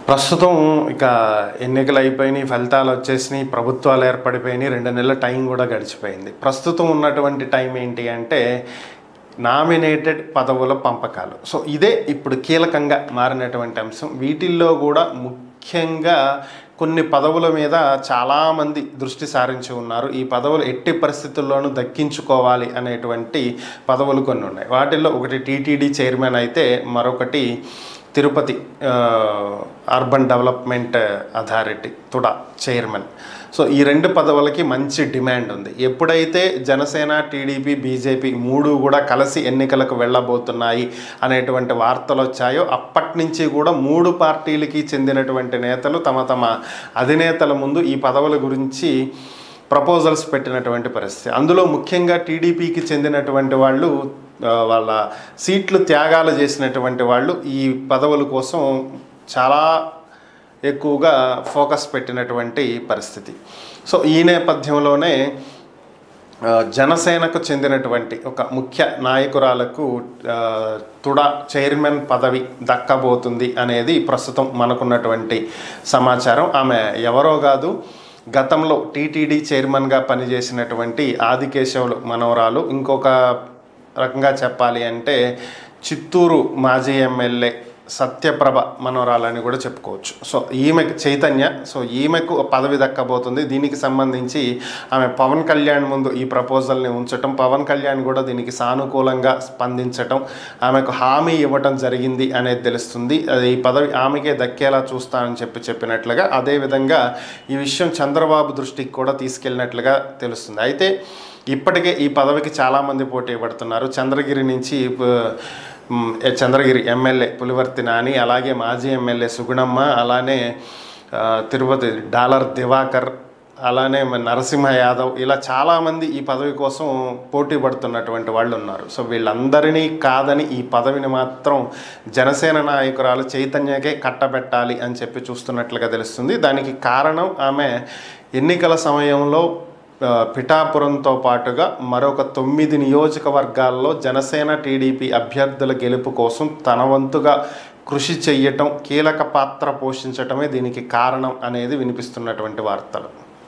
ప్రస్తుతం ఇక ఎన్నికలు అయిపోయినాయి, ఫలితాలు వచ్చేసినాయి, ప్రభుత్వాలు ఏర్పడిపోయినాయి, 2 నెలల టైం కూడా గడిచిపోయింది. ప్రస్తుతం ఉన్నటువంటి టైం ఏంటి అంటే నామినేటెడ్ పదవుల పంపకాలు. సో ఇదే ఇప్పుడు కీలకంగా మారినటువంటి అంశం. వీటిల్లో కూడా ముఖ్యంగా కొన్ని పదవుల మీద చాలామంది దృష్టి సారించి ఉన్నారు. ఈ పదవులు ఎట్టి పరిస్థితుల్లోనూ దక్కించుకోవాలి అనేటువంటి పదవులు కొన్ని ఉన్నాయి. వాటిల్లో ఒకటి టీటీడీ చైర్మన్ అయితే, మరొకటి Tirupati urban development authority TUDA chairman. So ఈ 2 పదవులకి మంచి డిమాండ్ ఉంది. ఎప్పుడైతే జనసేన, టీడీపీ, బీజేపీ 3 కూడా కలిసి ఎన్నికలకు వెళ్ళబోతున్నాయి అనేటువంటి వార్తలు వచ్చాయో అప్పటి నుంచి కూడా 3 పార్టీలకి చెందినటువంటి నేతలు తమ అధినేతల ముందు ఈ పదవుల గురించి ప్రపోజల్స్ పెట్టినటువంటి పరిస్థితి. అందులో ముఖ్యంగా టీడీపీకి చెందినటువంటి వాళ్ళు వాళ్ళ సీట్లు త్యాగాలు చేసినటువంటి వాళ్ళు ఈ పదవుల కోసం చాలా ఎక్కువగా ఫోకస్ పెట్టినటువంటి పరిస్థితి. సో ఈ నేపథ్యంలోనే జనసేనకు చెందినటువంటి ఒక ముఖ్య నాయకురాలకు తుడా చైర్మన్ పదవి దక్కబోతుంది అనేది ప్రస్తుతం మనకున్నటువంటి సమాచారం. ఆమె ఎవరో కాదు, గతంలో టీటీడీ చైర్మన్గా పనిచేసినటువంటి ఆదికేశవులు మనవరాలు. ఇంకొక రకంగా చెప్పాలి అంటే చిత్తూరు మాజీ ఎమ్మెల్యే సత్యప్రభ మనవరాలని కూడా చెప్పుకోవచ్చు. సో ఈమెకు చైతన్య, సో ఈమెకు పదవి దక్కబోతుంది. దీనికి సంబంధించి ఆమె పవన్ కళ్యాణ్ ముందు ఈ ప్రపోజల్ని ఉంచటం, పవన్ కళ్యాణ్ కూడా దీనికి సానుకూలంగా స్పందించటం, ఆమెకు హామీ ఇవ్వటం జరిగింది అనేది తెలుస్తుంది. అది ఈ పదవి ఆమెకే దక్కేలా చూస్తానని చెప్పినట్లుగా, అదేవిధంగా ఈ విషయం చంద్రబాబు దృష్టికి కూడా తీసుకెళ్ళినట్లుగా తెలుస్తుంది. అయితే ఇప్పటికే ఈ పదవికి చాలామంది పోటీ పడుతున్నారు. చంద్రగిరి ఎమ్మెల్యే పులివర్తి నాని, అలాగే మాజీ ఎమ్మెల్యే సుగుణమ్మ, అలానే తిరుపతి డాలర్ దివాకర్, అలానే నరసింహ యాదవ్, ఇలా చాలామంది ఈ పదవి కోసం పోటీ పడుతున్నటువంటి వాళ్ళు ఉన్నారు. సో వీళ్ళందరినీ కాదని ఈ పదవిని మాత్రం జనసేన నాయకురాలు చైతన్యకే కట్టబెట్టాలి అని చెప్పి చూస్తున్నట్లుగా తెలుస్తుంది. దానికి కారణం ఆమె ఎన్నికల సమయంలో పిఠాపురంతో పాటుగా మరొక 9 నియోజకవర్గాల్లో జనసేన, టీడీపీ అభ్యర్థుల గెలుపు కోసం తన వంతుగా కృషి చెయ్యటం, కీలక పాత్ర పోషించటమే దీనికి కారణం అనేది వినిపిస్తున్నటువంటి వార్తలు.